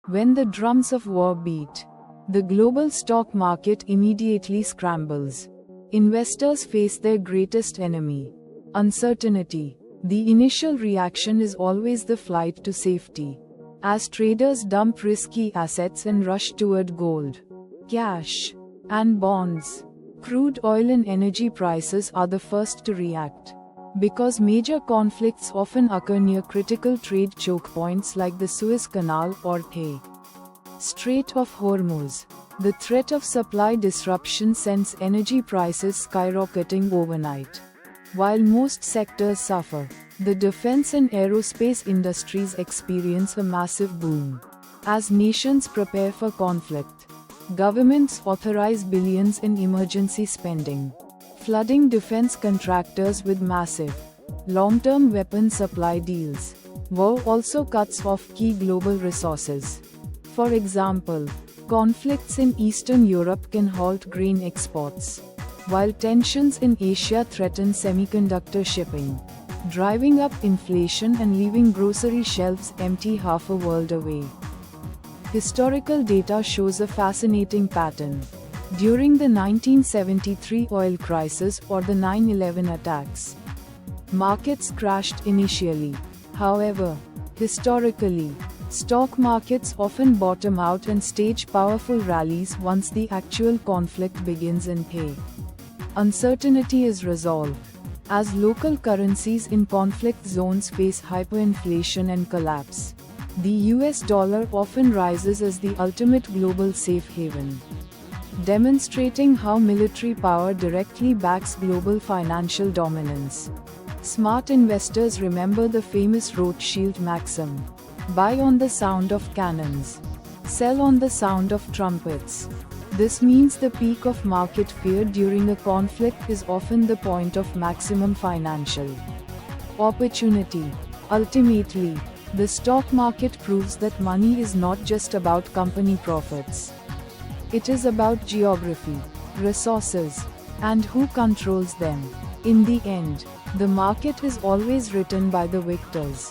When the drums of war beat, the global stock market immediately scrambles. Investors face their greatest enemy, uncertainty. The initial reaction is always the flight to safety, as traders dump risky assets and rush toward gold, cash, and bonds. Crude oil and energy prices are the first to react, because major conflicts often occur near critical trade choke points like the Suez Canal or the Strait of Hormuz. The threat of supply disruption sends energy prices skyrocketing overnight. While most sectors suffer, the defense and aerospace industries experience a massive boom. As nations prepare for conflict, governments authorize billions in emergency spending, flooding defense contractors with massive, long-term weapon supply deals. War also cuts off key global resources. For example, conflicts in Eastern Europe can halt grain exports, while tensions in Asia threaten semiconductor shipping, driving up inflation and leaving grocery shelves empty half a world away. Historical data shows a fascinating pattern. During the 1973 oil crisis or the 9/11 attacks, markets crashed initially. However, historically, stock markets often bottom out and stage powerful rallies once the actual conflict begins and uncertainty is resolved. As local currencies in conflict zones face hyperinflation and collapse, the US dollar often rises as the ultimate global safe haven, demonstrating how military power directly backs global financial dominance. Smart investors remember the famous Rothschild maxim: buy on the sound of cannons, sell on the sound of trumpets. This means the peak of market fear during a conflict is often the point of maximum financial opportunity. Ultimately, the stock market proves that money is not just about company profits. It is about geography, resources, and who controls them. In the end, the market is always written by the victors.